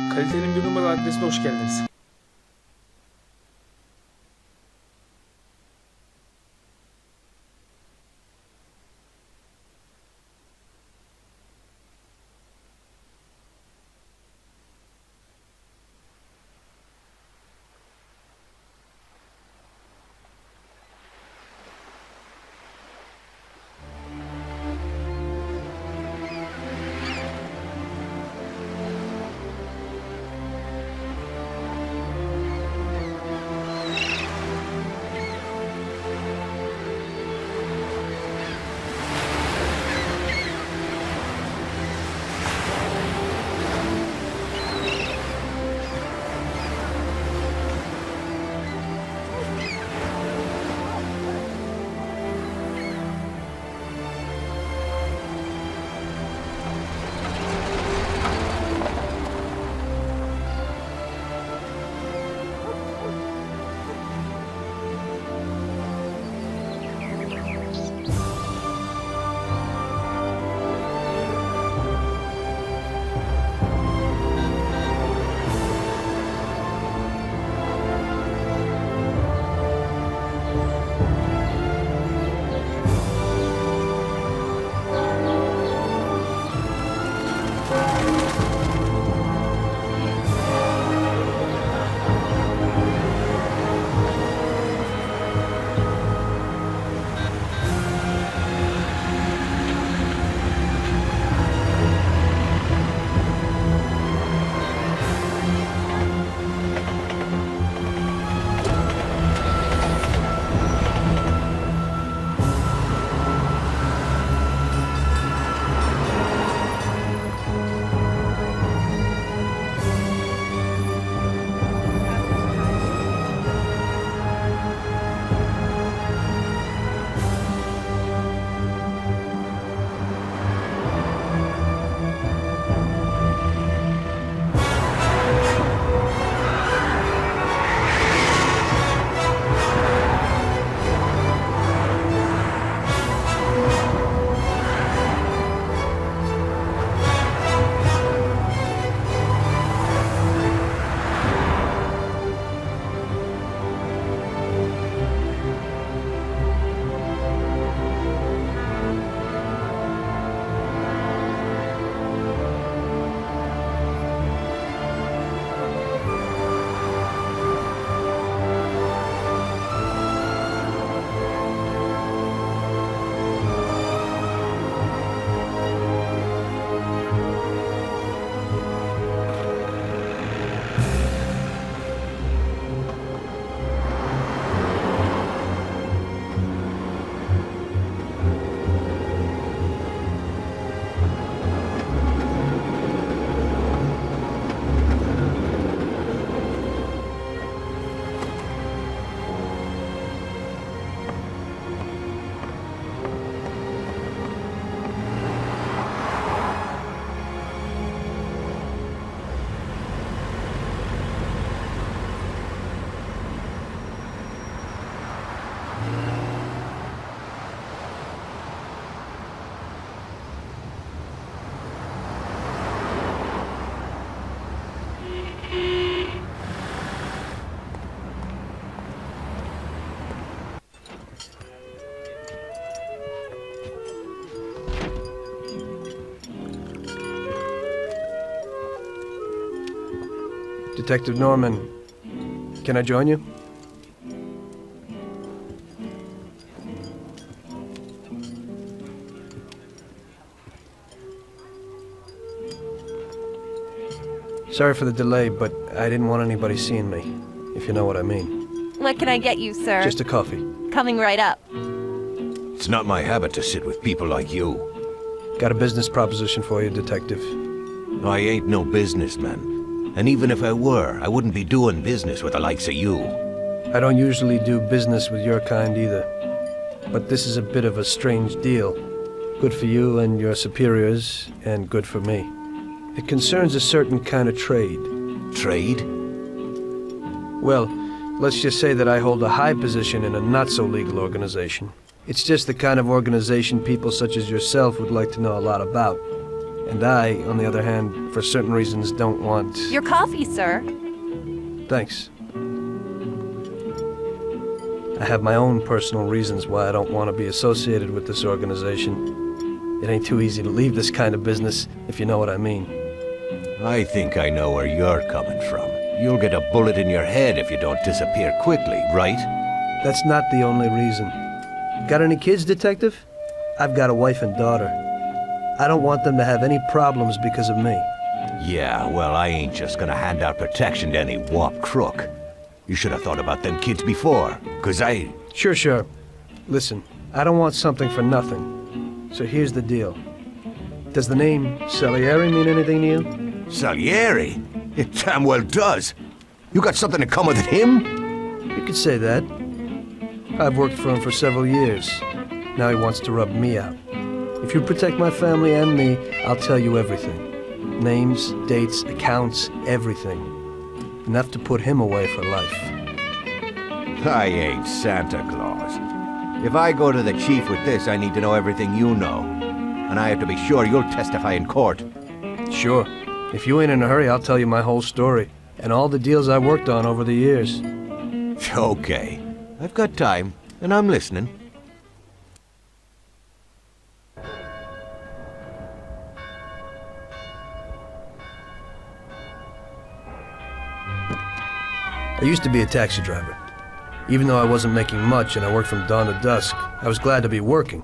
Kalitenin bir numara adresine hoş geldiniz. Detective Norman, can I join you? Sorry for the delay, but I didn't want anybody seeing me, if you know what I mean. What can I get you, sir? Just a coffee. Coming right up. It's not my habit to sit with people like you. Got a business proposition for you, Detective. I ain't no businessman. And even if I were, I wouldn't be doing business with the likes of you. I don't usually do business with your kind either. But this is a bit of a strange deal. Good for you and your superiors, and good for me. It concerns a certain kind of trade. Trade? Well, let's just say that I hold a high position in a not-so-legal organization. It's just the kind of organization people such as yourself would like to know a lot about. And I, on the other hand, for certain reasons, don't want... Your coffee, sir. Thanks. I have my own personal reasons why I don't want to be associated with this organization. It ain't too easy to leave this kind of business, if you know what I mean. I think I know where you're coming from. You'll get a bullet in your head if you don't disappear quickly, right? That's not the only reason. Got any kids, Detective? I've got a wife and daughter. I don't want them to have any problems because of me. Yeah, well, I ain't just gonna hand out protection to any wop crook. You should have thought about them kids before, 'cause I... Sure. Listen, I don't want something for nothing. So here's the deal. Does the name Salieri mean anything to you? Salieri? It damn well does. You got something in common with him? You could say that. I've worked for him for several years. Now he wants to rub me out. If you protect my family and me, I'll tell you everything. Names, dates, accounts, everything. Enough to put him away for life. I ain't Santa Claus. If I go to the chief with this, I need to know everything you know. And I have to be sure you'll testify in court. Sure. If you ain't in a hurry, I'll tell you my whole story. And all the deals I worked on over the years. Okay. I've got time, and I'm listening. I used to be a taxi driver. Even though I wasn't making much and I worked from dawn to dusk, I was glad to be working.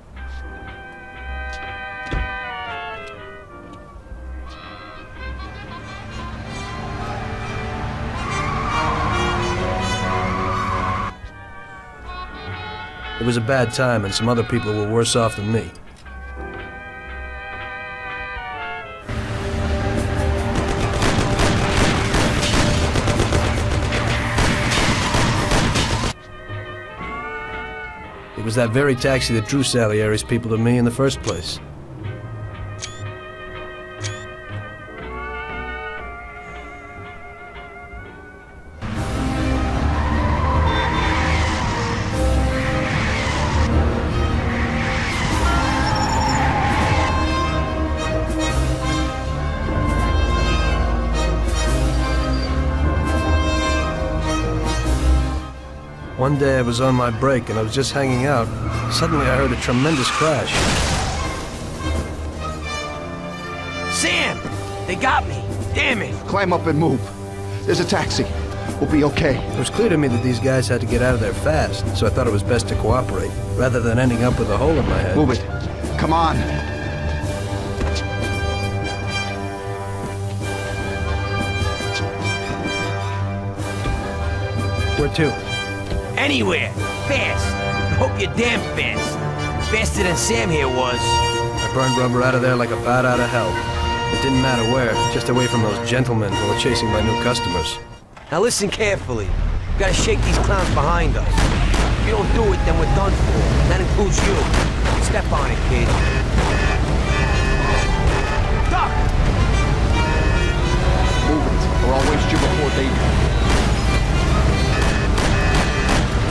It was a bad time and some other people were worse off than me. It was that very taxi that drew Salieri's people to me in the first place. One day I was on my break and I was just hanging out. Suddenly I heard a tremendous crash. Sam! They got me! Damn it! Climb up and move. There's a taxi. We'll be okay. It was clear to me that these guys had to get out of there fast, so I thought it was best to cooperate, rather than ending up with a hole in my head. Move it. Come on. Where to? Anywhere! Fast! I hope you're damn fast. Faster than Sam here was. I burned rubber out of there like a bat out of hell. It didn't matter where, just away from those gentlemen who were chasing my new customers. Now listen carefully. We gotta shake these clowns behind us. If you don't do it, then we're done for. That includes you. Step on it, kid. Duck! Move it, or I'll waste you before they do.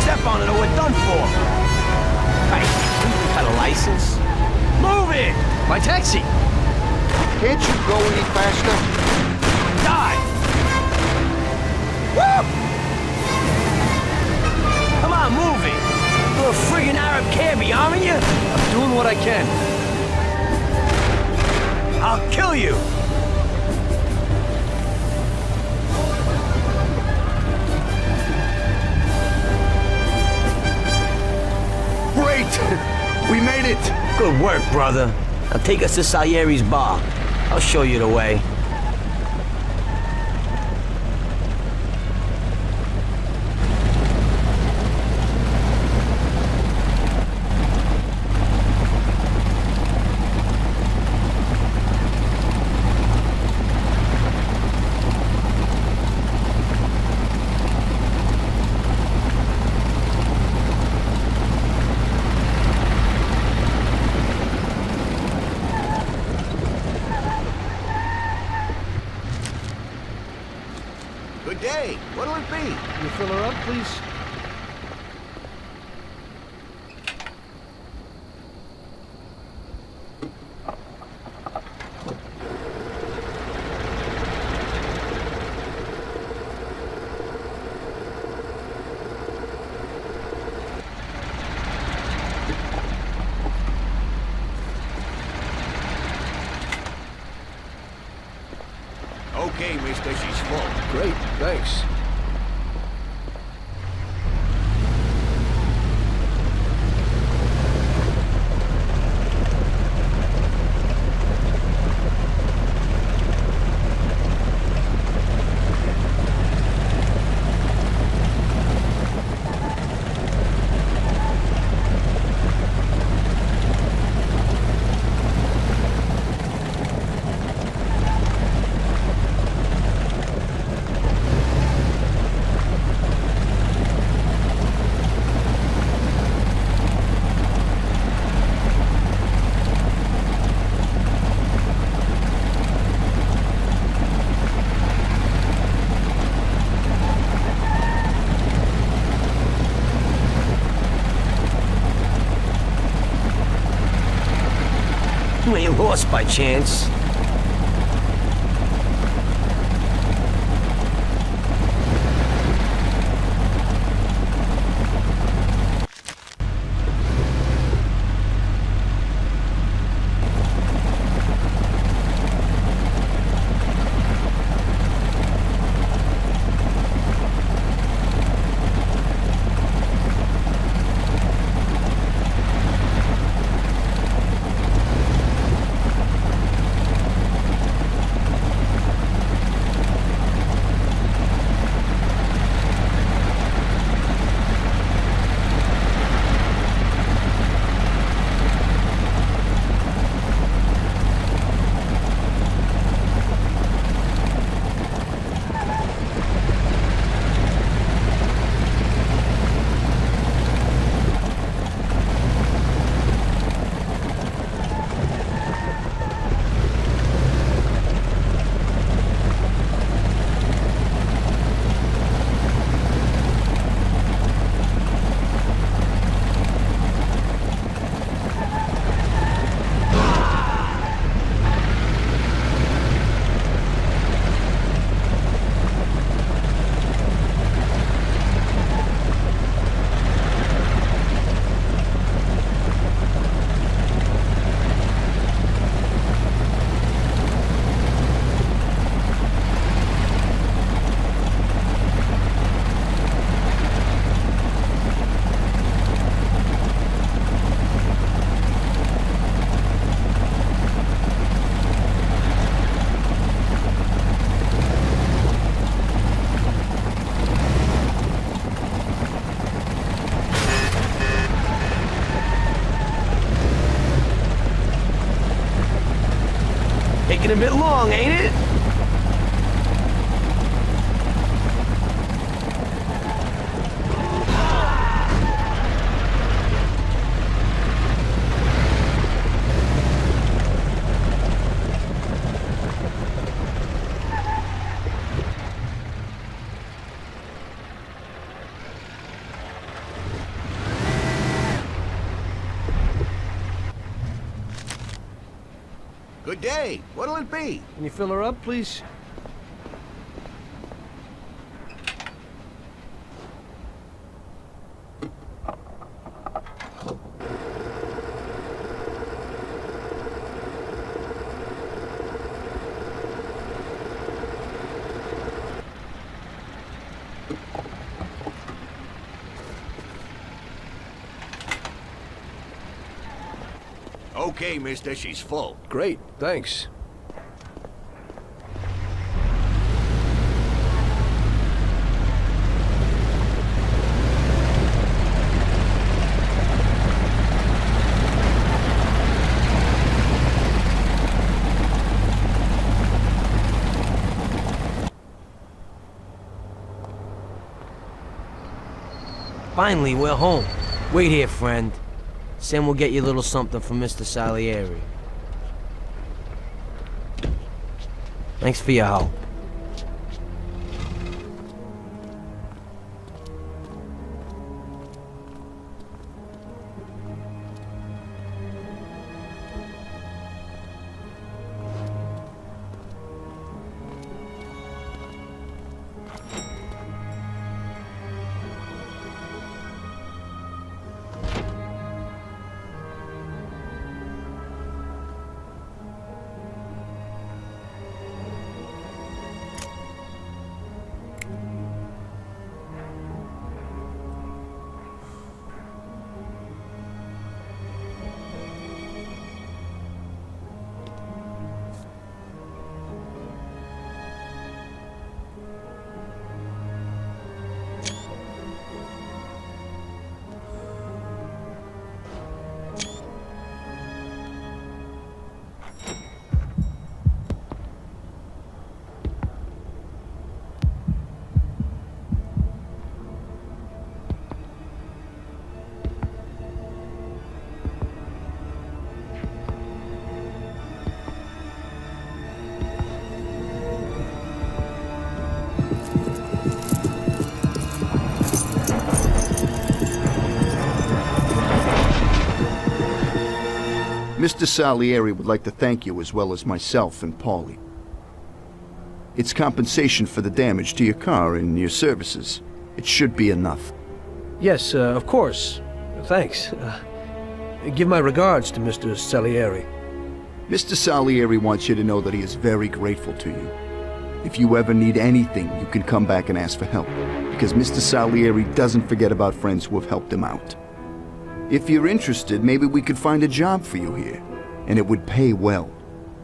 Step on it or we're done for. Hey, you got a license? Move it! My taxi! Can't you go any faster? Die! Woo! Come on, move it! You're a friggin' Arab cabbie, aren't you? I'm doing what I can. I'll kill you! Great! We made it! Good work, brother. Now take us to Salieri's bar. I'll show you the way. Good day. What'll it be? You fill her up, please? Okay, mister, she's full. Great, thanks. You ain't lost by chance. Taking a bit long, ain't it? Good day. What'll it be? Can you fill her up, please? Okay, mister, she's full. Great, thanks. Finally, we're home. Wait here, friend. Sam will get you a little something from Mr. Salieri. Thanks for your help. Mr. Salieri would like to thank you as well as myself and Paulie. It's compensation for the damage to your car and your services. It should be enough. Yes, of course. Thanks. Give my regards to Mr. Salieri. Mr. Salieri wants you to know that he is very grateful to you. If you ever need anything, you can come back and ask for help, because Mr. Salieri doesn't forget about friends who have helped him out. If you're interested, maybe we could find a job for you here, and it would pay well.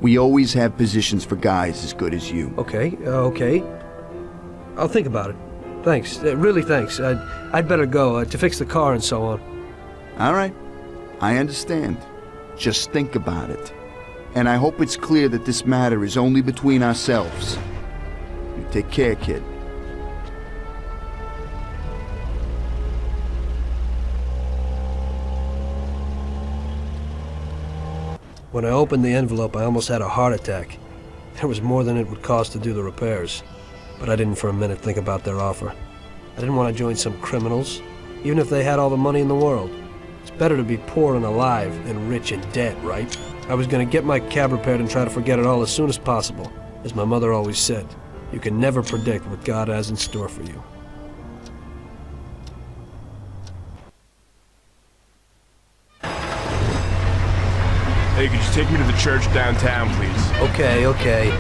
We always have positions for guys as good as you. Okay, okay. I'll think about it. Thanks, really thanks. I'd better go to fix the car and so on. All right, I understand. Just think about it. And I hope it's clear that this matter is only between ourselves. You take care, kid. When I opened the envelope, I almost had a heart attack. There was more than it would cost to do the repairs. But I didn't for a minute think about their offer. I didn't want to join some criminals, even if they had all the money in the world. It's better to be poor and alive than rich and dead, right? I was going to get my cab repaired and try to forget it all as soon as possible. As my mother always said, you can never predict what God has in store for you. Hey, could you take me to the church downtown, please? Okay, okay.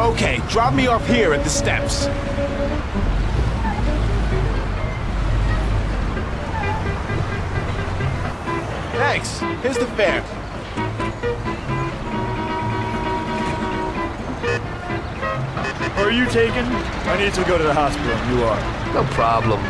Okay, drop me off here at the steps. Thanks. Here's the fare. Are you taken? I need to go to the hospital. You are. No problem.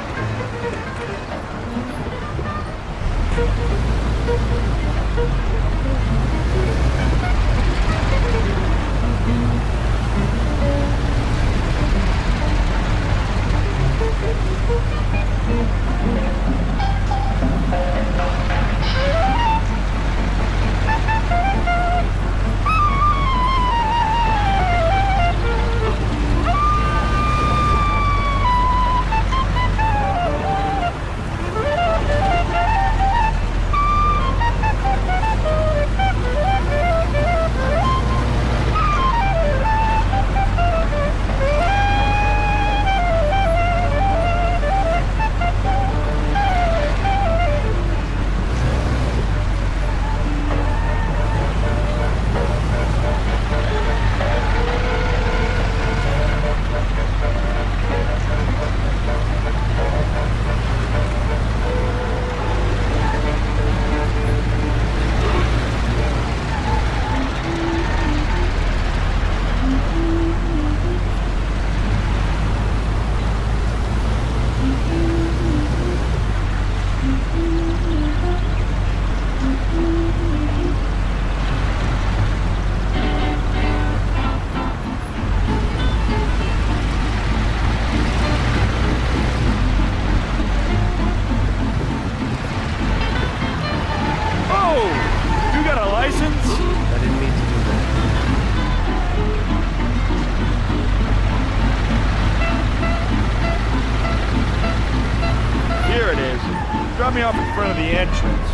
Drop me off in front of the entrance.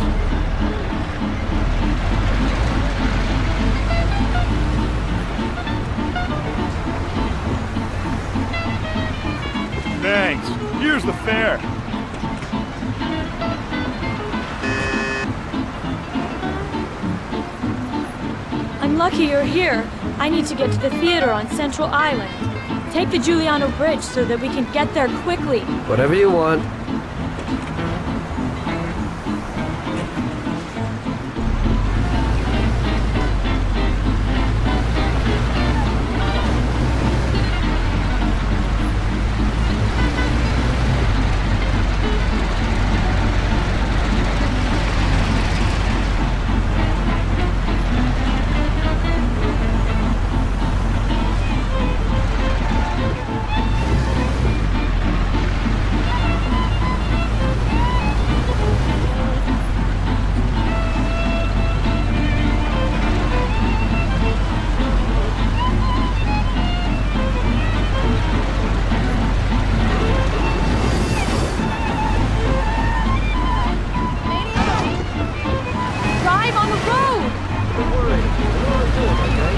Thanks. Here's the fare. I'm lucky you're here. I need to get to the theater on Central Island. Take the Giuliano Bridge so that we can get there quickly. Whatever you want. Drive on the road! Don't worry. We're all good, okay?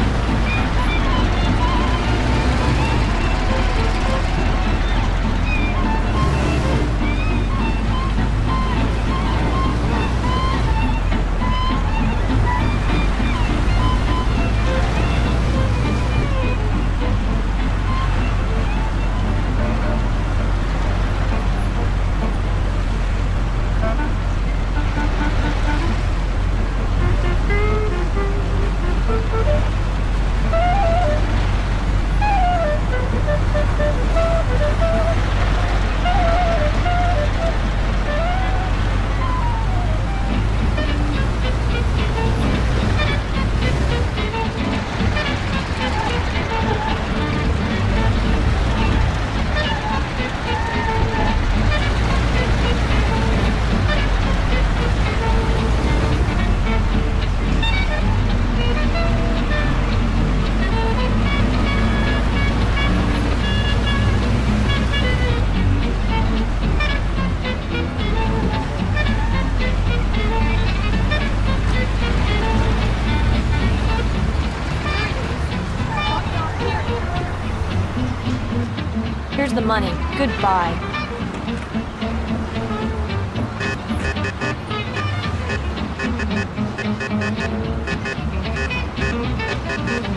Here's the money. Goodbye.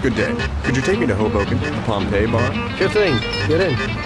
Good day. Could you take me to Hoboken, the Pompeii bar? Sure thing. Get in.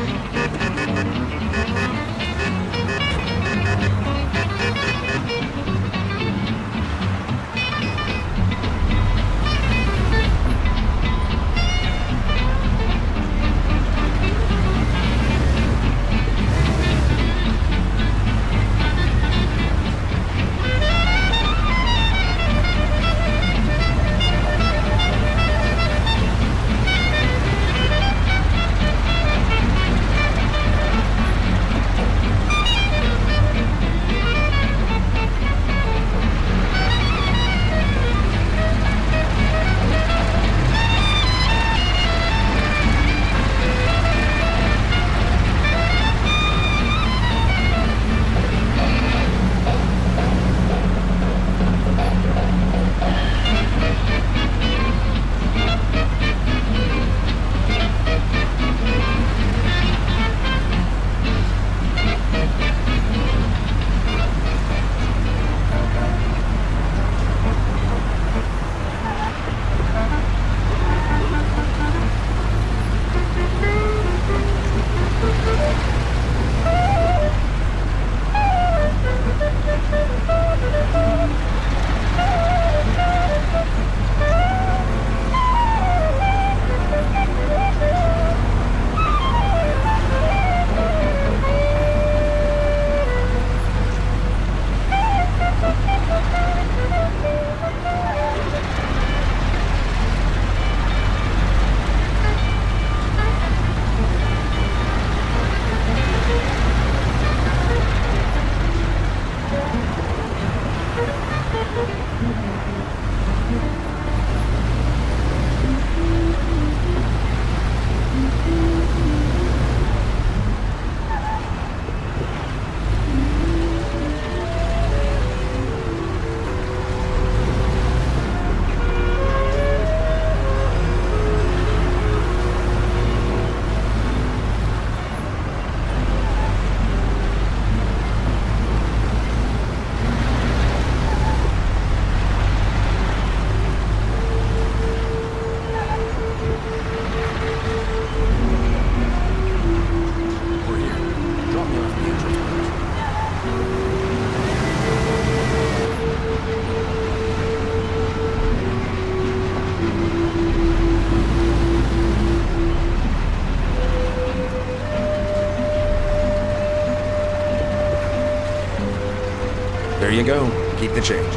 There you go. Keep the change.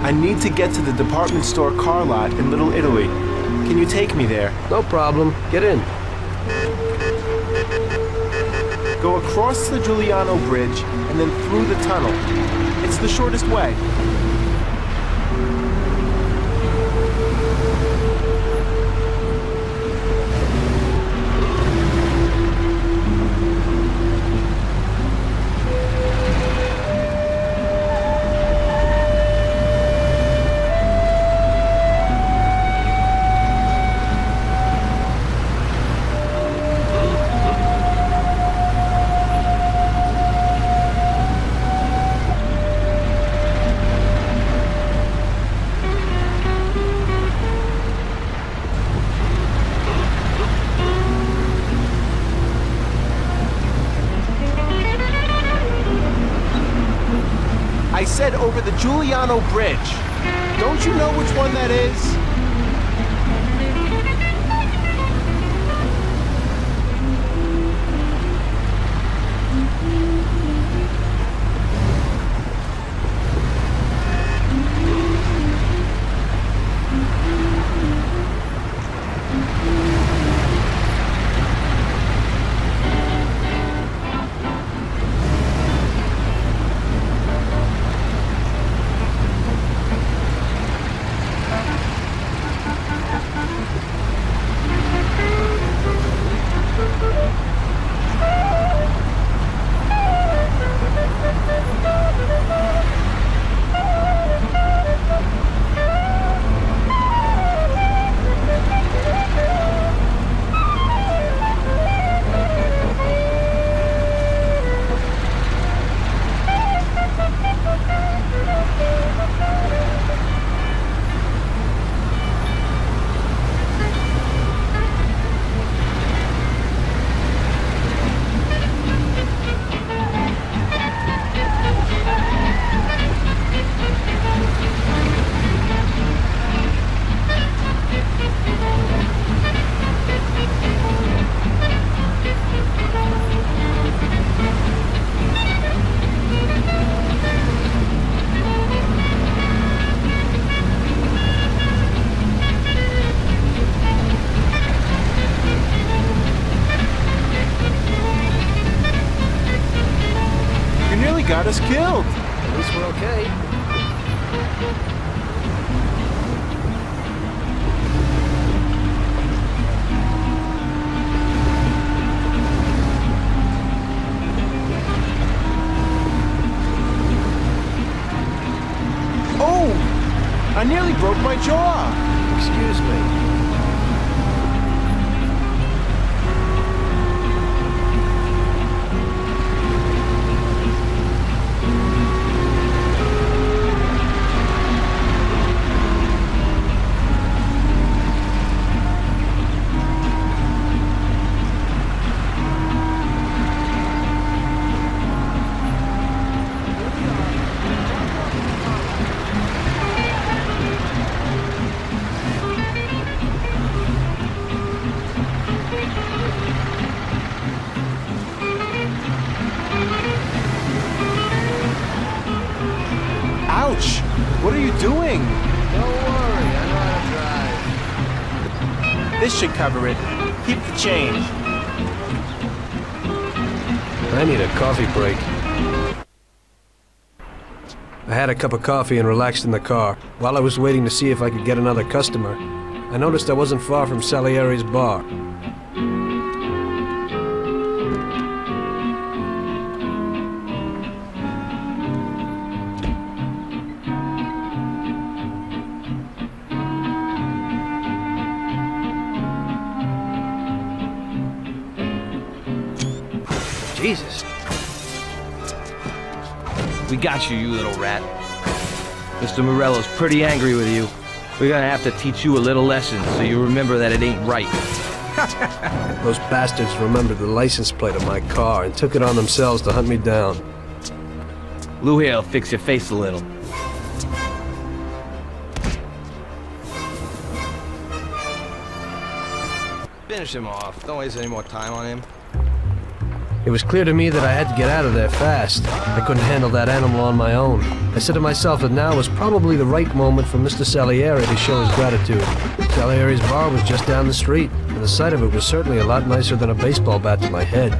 I need to get to the department store car lot in Little Italy. Can you take me there? No problem. Get in. Go across the Giuliano Bridge and then through the tunnel. It's the shortest way. I said over the Giuliano Bridge. Don't you know which one that is? Got us killed. At least we're okay. Oh! I nearly broke my jaw. Excuse me. Ouch! What are you doing? Don't worry, I know how to drive. This should cover it. Keep the change. I need a coffee break. I had a cup of coffee and relaxed in the car. While I was waiting to see if I could get another customer, I noticed I wasn't far from Salieri's bar. Jesus. We got you, you little rat. Mr. Morello's pretty angry with you. We're gonna have to teach you a little lesson so you remember that it ain't right. Those bastards remembered the license plate of my car and took it on themselves to hunt me down. Lou here'll fix your face a little. Finish him off. Don't waste any more time on him. It was clear to me that I had to get out of there fast. I couldn't handle that animal on my own. I said to myself that now was probably the right moment for Mr. Salieri to show his gratitude. Salieri's bar was just down the street, and the sight of it was certainly a lot nicer than a baseball bat to my head.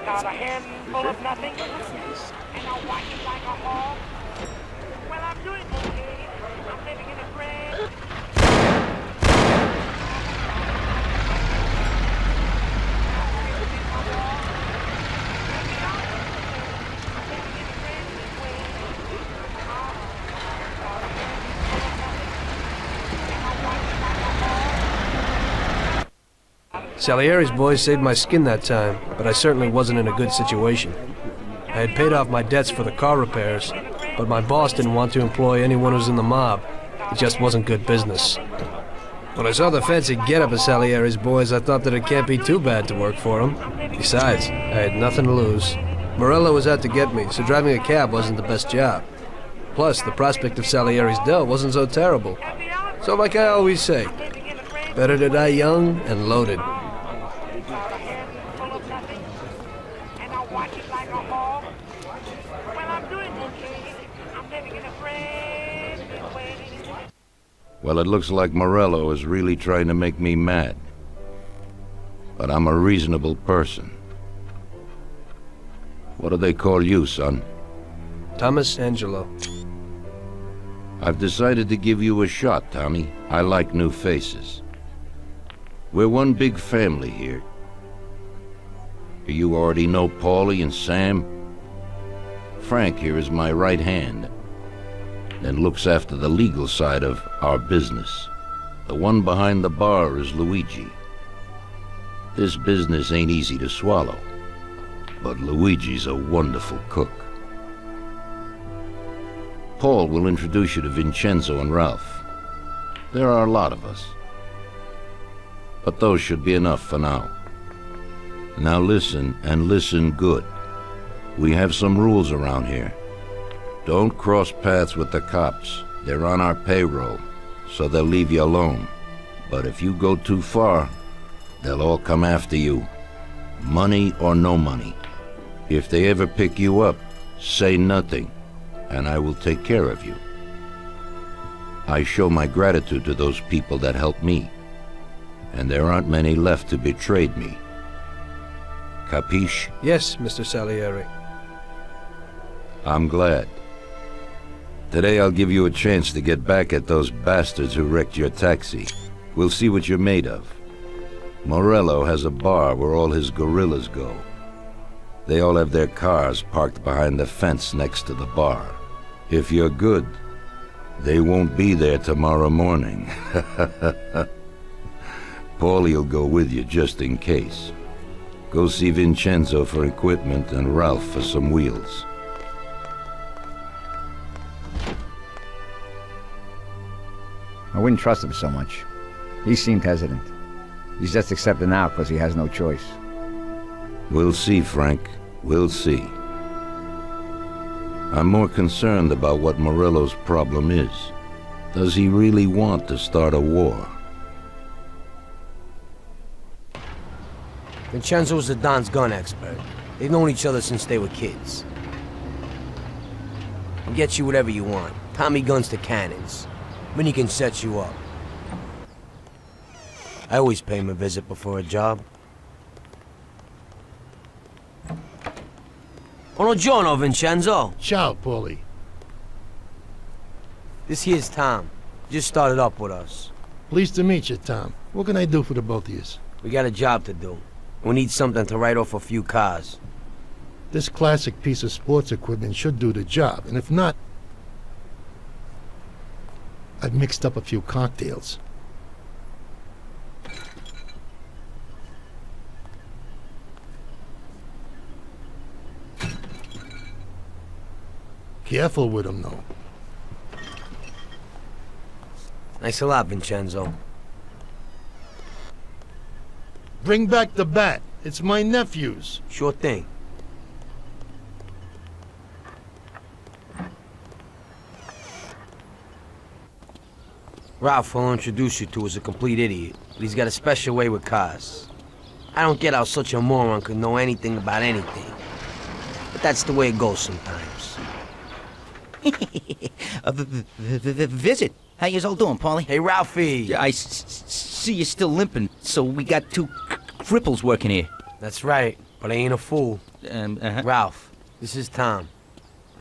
Got a handful of nothing, and I'll watch it like a hawk. Well, I'm doing okay. I'm living in a grand. Salieri's boys saved my skin that time, but I certainly wasn't in a good situation. I had paid off my debts for the car repairs, but my boss didn't want to employ anyone who was in the mob. It just wasn't good business. When I saw the fancy getup of Salieri's boys, I thought that it can't be too bad to work for him. Besides, I had nothing to lose. Morello was out to get me, so driving a cab wasn't the best job. Plus, the prospect of Salieri's dough wasn't so terrible. So like I always say, better to die young and loaded. Well, it looks like Morello is really trying to make me mad. But I'm a reasonable person. What do they call you, son? Thomas Angelo. I've decided to give you a shot, Tommy. I like new faces. We're one big family here. You already know Paulie and Sam. Frank here is my right hand, and looks after the legal side of our business. The one behind the bar is Luigi. This business ain't easy to swallow, but Luigi's a wonderful cook. Paul will introduce you to Vincenzo and Ralph. There are a lot of us, but those should be enough for now. Now listen, and listen good. We have some rules around here. Don't cross paths with the cops. They're on our payroll, so they'll leave you alone. But if you go too far, they'll all come after you. Money or no money. If they ever pick you up, say nothing, and I will take care of you. I show my gratitude to those people that helped me, and there aren't many left to betrayed me. Capiche? Yes, Mr. Salieri. I'm glad. Today I'll give you a chance to get back at those bastards who wrecked your taxi. We'll see what you're made of. Morello has a bar where all his gorillas go. They all have their cars parked behind the fence next to the bar. If you're good, they won't be there tomorrow morning. Paulie'll go with you just in case. Go see Vincenzo for equipment and Ralph for some wheels. I wouldn't trust him so much. He seemed hesitant. He's just accepted now because he has no choice. We'll see, Frank. We'll see. I'm more concerned about what Morello's problem is. Does he really want to start a war? Vincenzo's the Don's gun expert. They've known each other since they were kids. He'll get you whatever you want. Tommy guns to cannons. Then he can set you up. I always pay him a visit before a job. Buongiorno, Vincenzo. Ciao, Paulie. This here's Tom. Just started up with us. Pleased to meet you, Tom. What can I do for the both of you? We got a job to do. We need something to write off a few cars. This classic piece of sports equipment should do the job, and if not, I've mixed up a few cocktails. Careful with them, though. Thanks a lot, Vincenzo. Bring back the bat. It's my nephew's. Sure thing. Ralph will introduce you to is a complete idiot, but he's got a special way with cars. I don't get how such a moron could know anything about anything. But that's the way it goes sometimes. Visit. How you all doing, Paulie? Hey, Ralphie. I see you're still limping, so we got two cripples working here. That's right, but I ain't a fool. Ralph, this is Tom.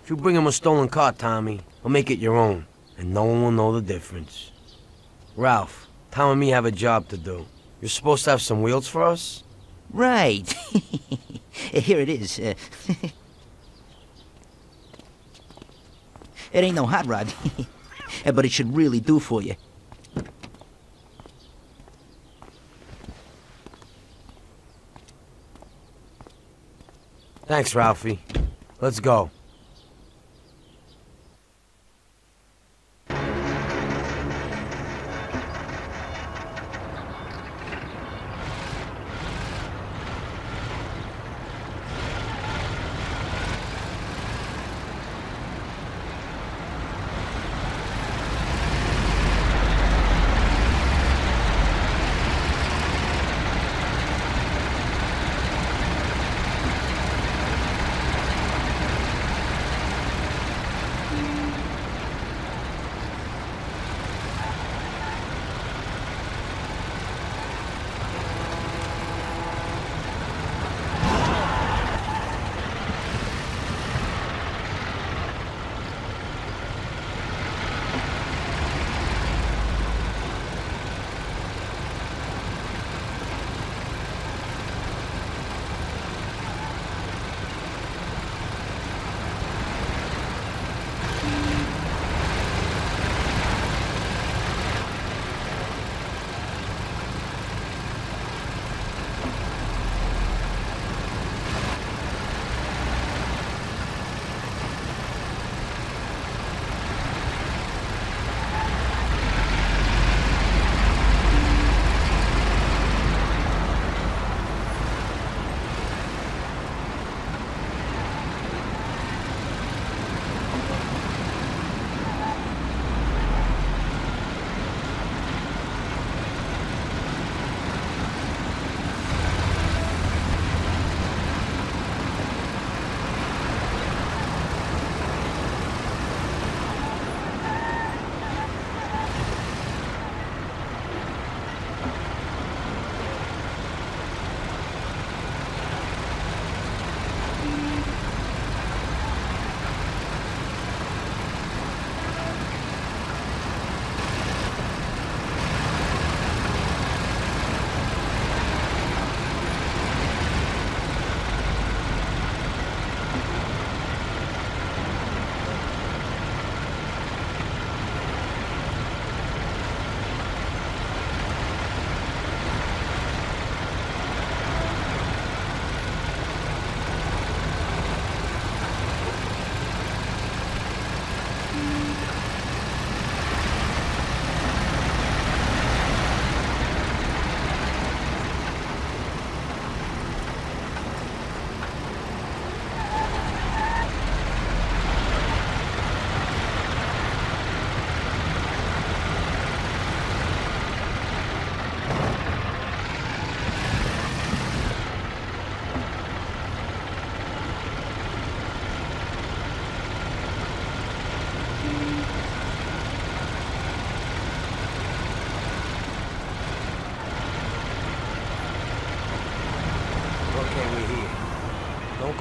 If you bring him a stolen car, Tommy, I'll make it your own, and no one will know the difference. Ralph, Tom and me have a job to do. You're supposed to have some wheels for us? Right. Here it is. It ain't no hot rod, but it should really do for you. Thanks, Ralphie. Let's go.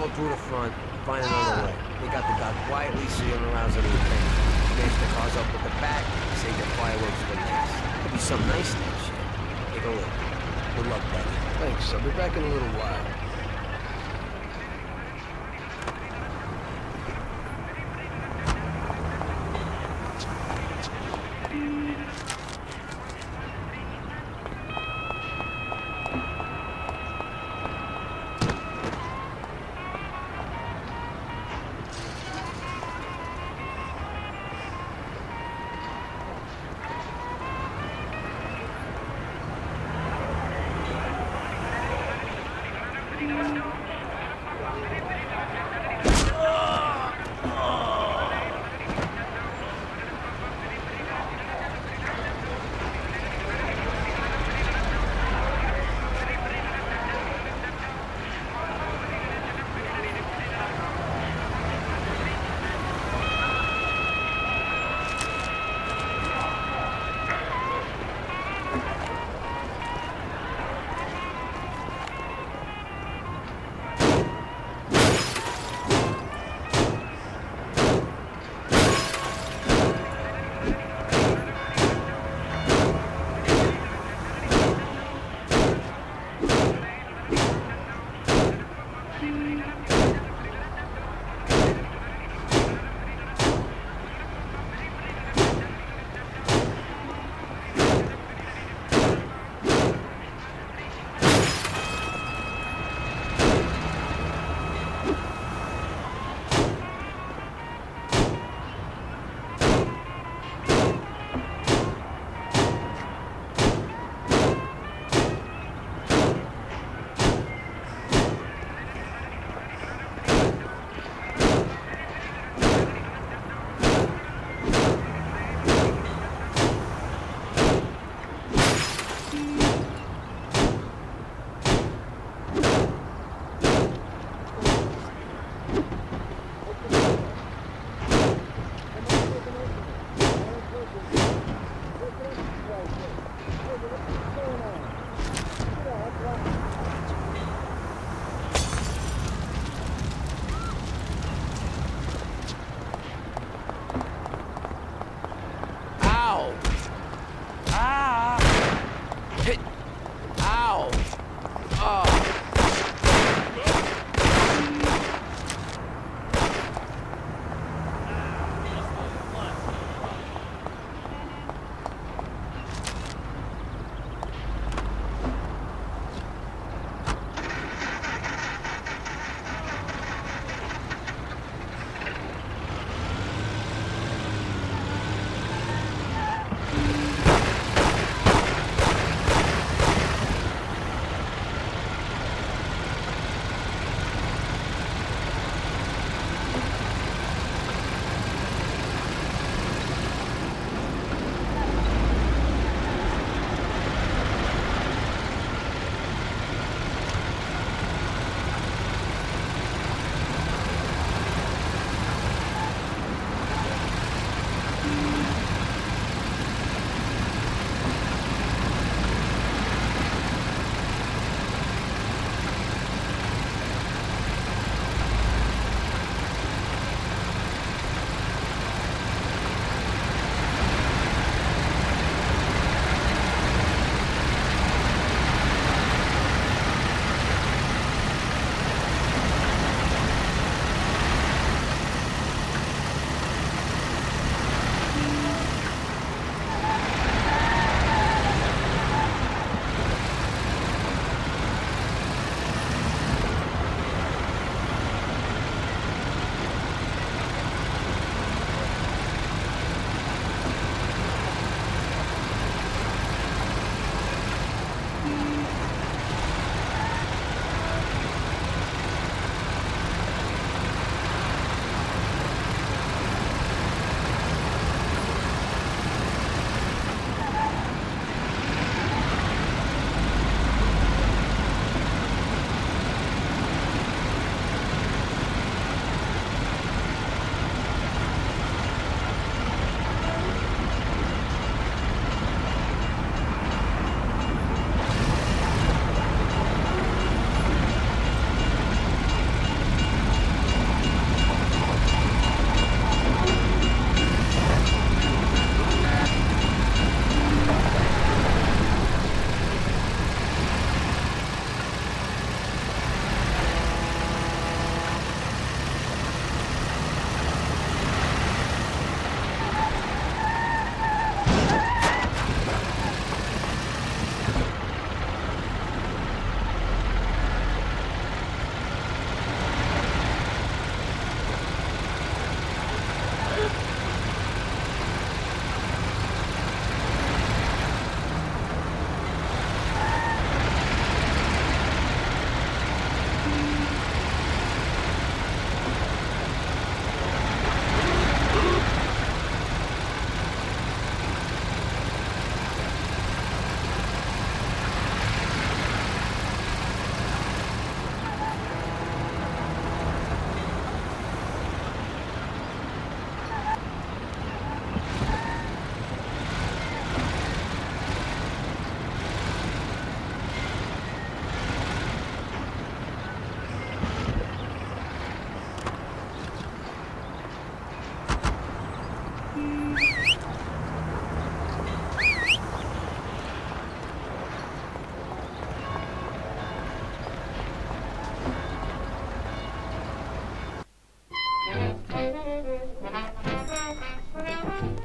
go through the front, find another way. They got the guy quietly so you don't arouse any attention. Smash the cars up with the back, save the fireworks for last. Could be some nice that shit. Take a look. Good luck, buddy. Thanks. I'll be back in a little while.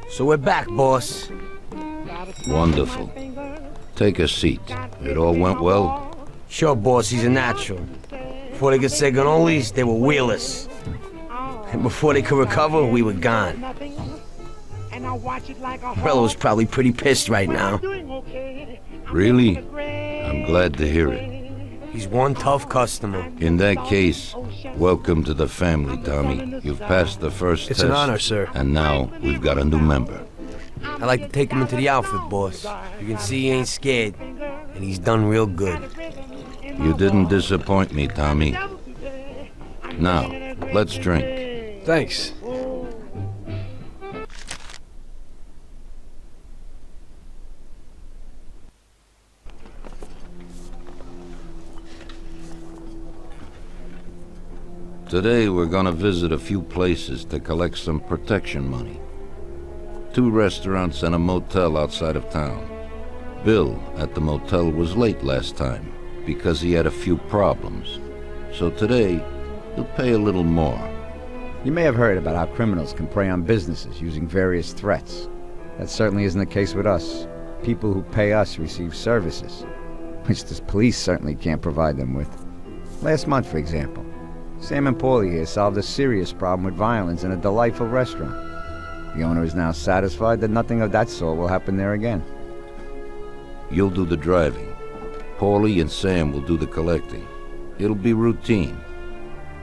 So we're back, boss. Wonderful. Take a seat. It all went well? Sure, boss, he's a natural. Before they could say cannolis, they were wheelers. And before they could recover, we were gone. Rello's probably pretty pissed right now. Really? I'm glad to hear it. He's one tough customer. In that case, welcome to the family, Tommy. You've passed the first It's test. an honor, sir. And now we've got a new member. I like to take him into the outfit, boss. You can see he ain't scared, and he's done real good. You didn't disappoint me, Tommy. Now, let's drink. Thanks. Today we're gonna visit a few places to collect some protection money. 2 restaurants and a motel outside of town. Bill at the motel was late last time because he had a few problems. So today, he'll pay a little more. You may have heard about how criminals can prey on businesses using various threats. That certainly isn't the case with us. People who pay us receive services, which the police certainly can't provide them with. Last month, for example, Sam and Paulie here solved a serious problem with violence in a delightful restaurant. The owner is now satisfied that nothing of that sort will happen there again. You'll do the driving. Paulie and Sam will do the collecting. It'll be routine.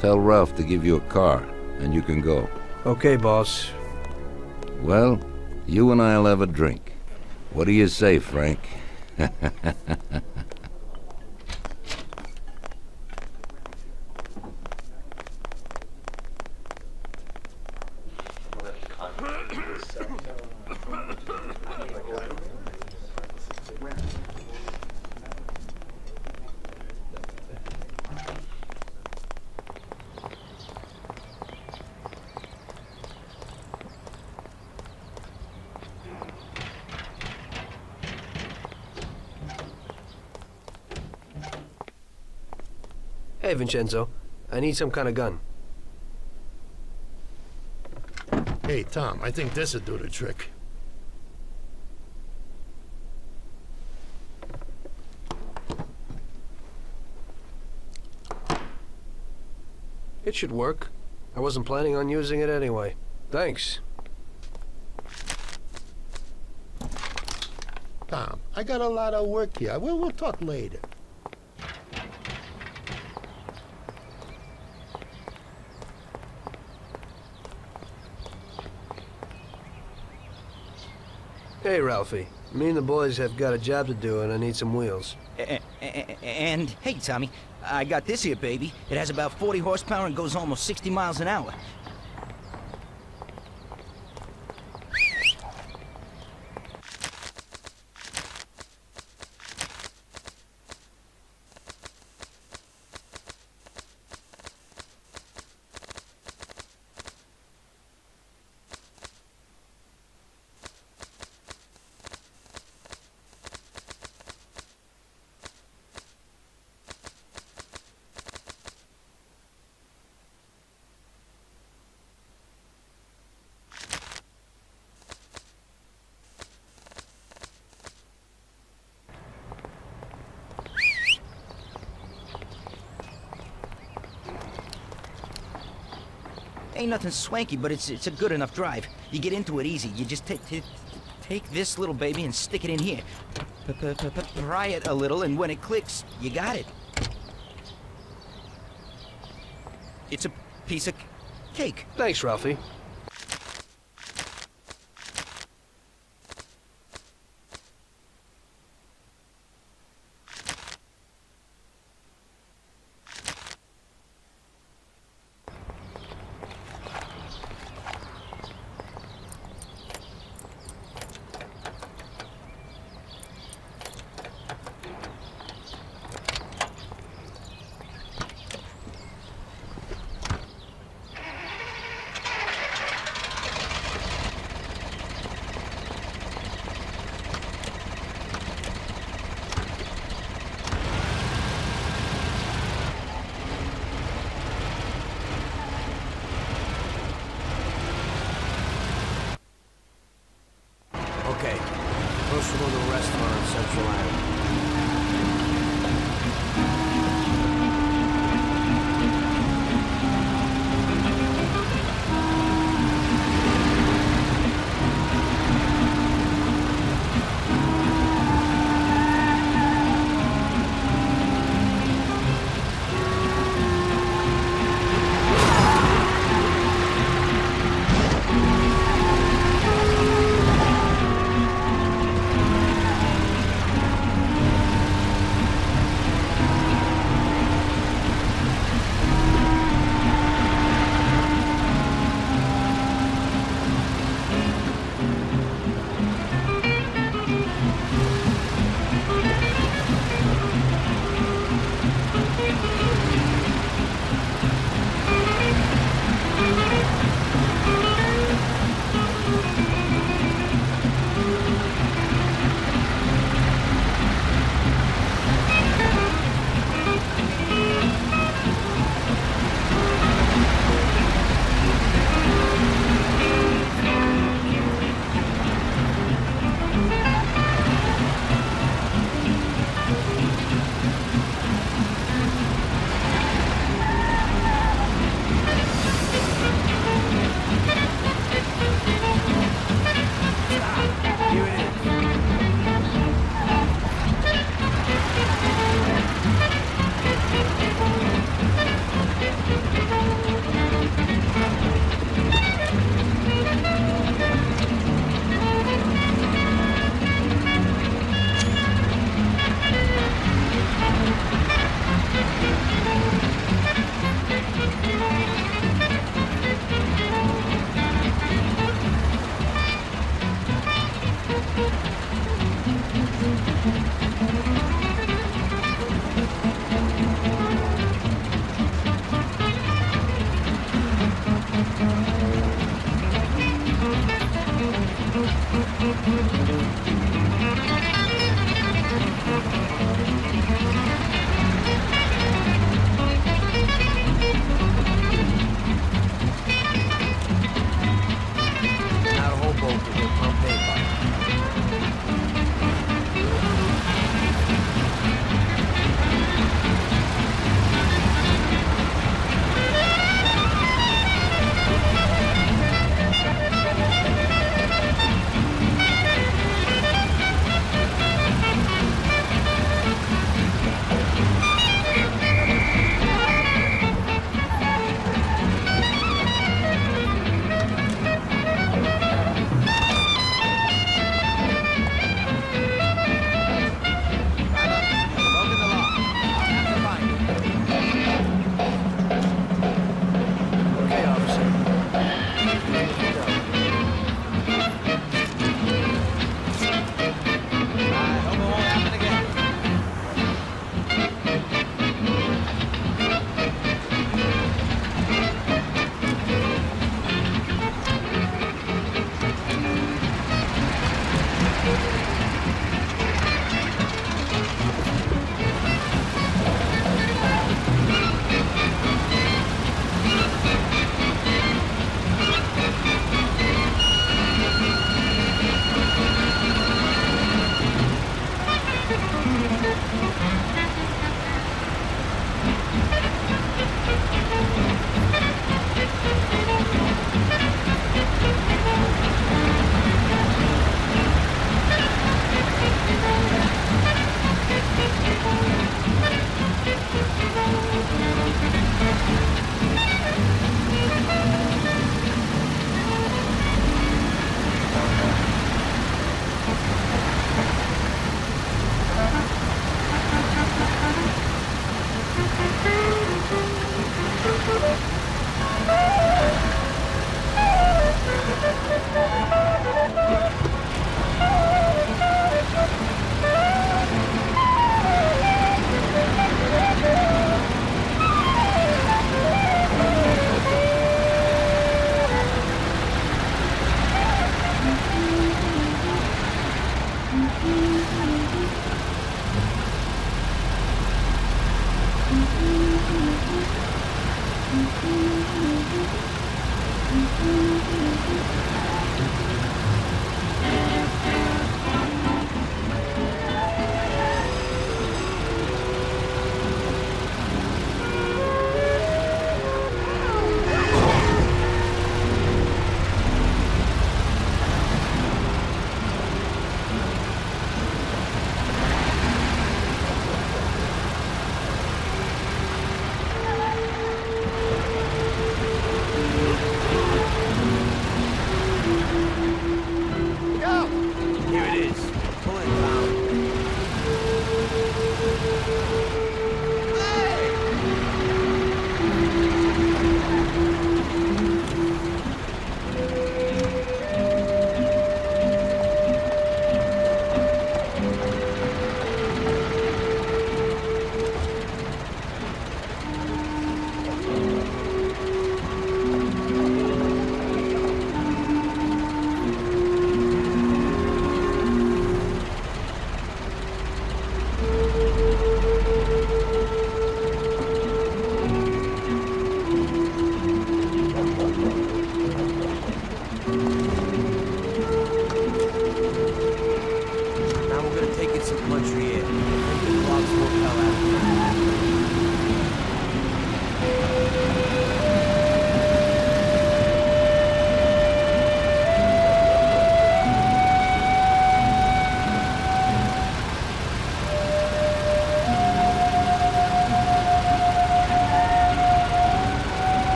Tell Ralph to give you a car, and you can go. Okay, boss. Well, you and I'll have a drink. What do you say, Frank? Hey, Vincenzo. I need some kind of gun. Hey, Tom, I think this'll do the trick. It should work. I wasn't planning on using it anyway. Thanks. Tom, I got a lot of work here. We'll talk later. Hey, Ralphie. Me and the boys have got a job to do, and I need some wheels. And, hey, Tommy, I got this here, baby. It has about 40 horsepower and goes almost 60 miles an hour. Ain't nothing swanky, but it's a good enough drive. You get into it easy. You just take this little baby and stick it in here. Pry it a little, and when it clicks, you got it. It's a piece of cake. Thanks, Ralphie. Okay. First we'll go to a restaurant on Central Island. Now to Hoboken, the Pompeii bar.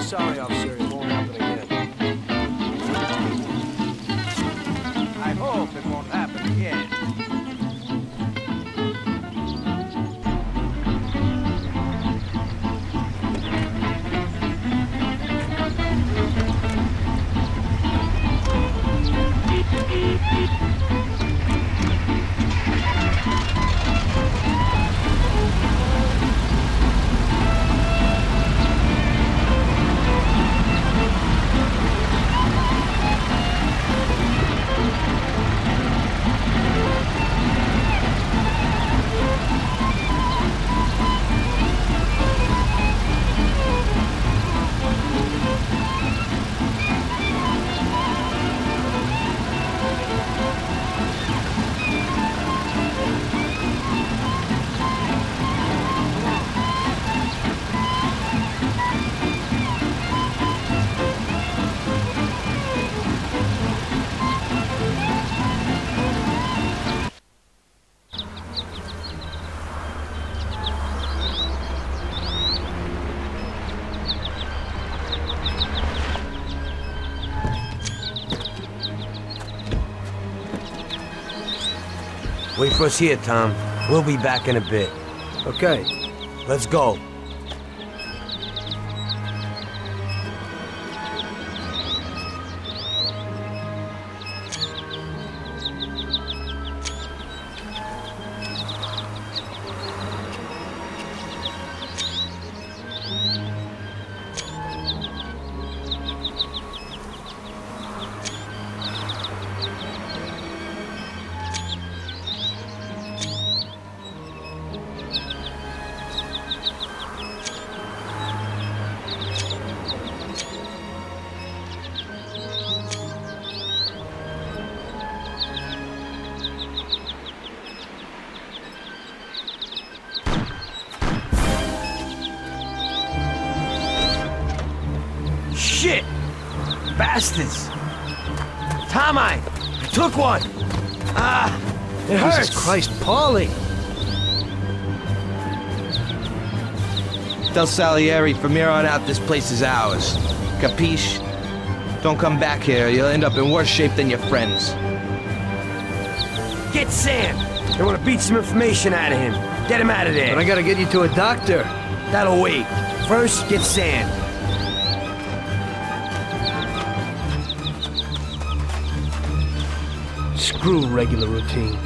sorry, officer. It won't happen again. I hope it won't happen again. Wait for us here, Tom. We'll be back in a bit. Okay. Let's go. Shit! Bastards! Tom, I took one! It hurts! Jesus Christ, Paulie! Del Salieri, from here on out, this place is ours. Capiche? Don't come back here. You'll end up in worse shape than your friends. Get Sam! They want to beat some information out of him. Get him out of there. But I gotta get you to a doctor. That'll wait. First, get Sam. Screw regular routine.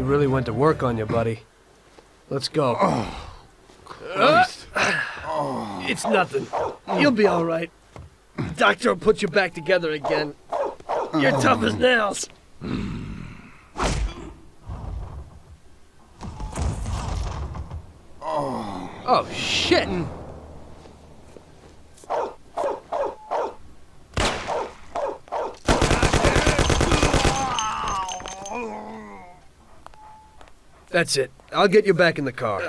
really went to work on you, buddy. Let's go. It's nothing. You'll be all right. The doctor will put you back together again. You're tough as nails. Oh, shit! That's it. I'll get you back in the car.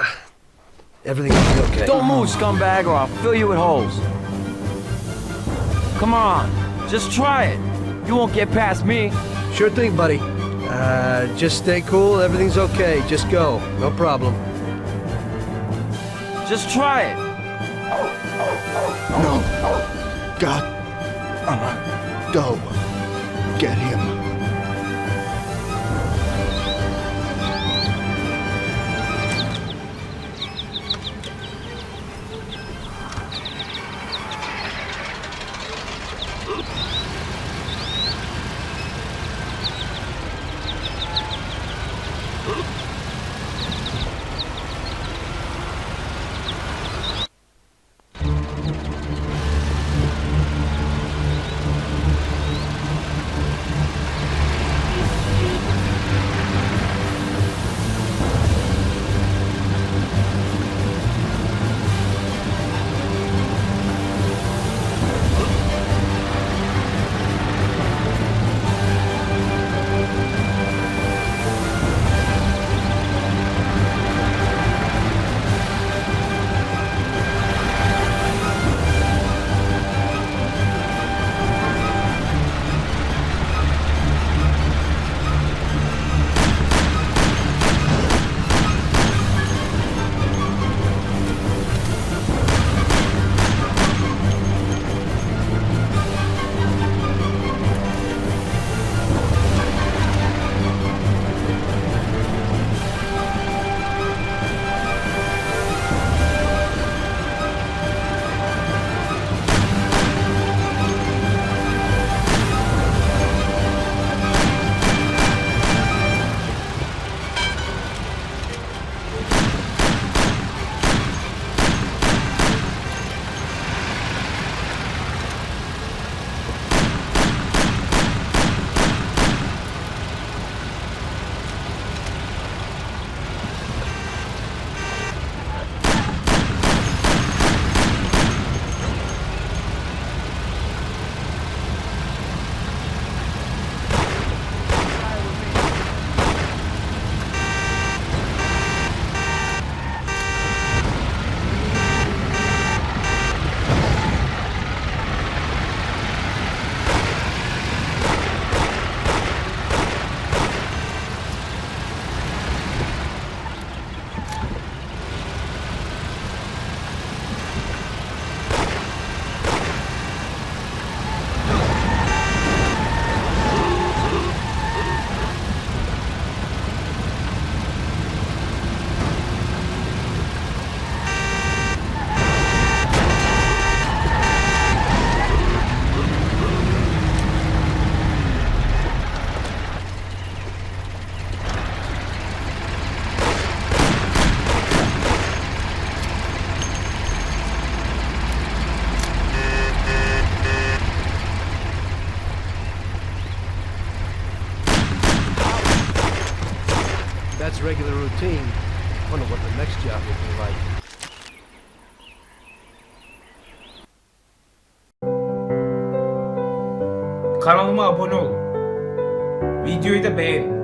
Everything will be okay. Don't move, scumbag, or I'll fill you with holes. Come on, just try it. You won't get past me. Sure thing, buddy. Just stay cool. Everything's okay. Just go. No problem. Just try it. No. God. Go. Get him. That's regular routine. Wonder what the next job will be like. Kanalıma abone olun. Videoyu da beğenin.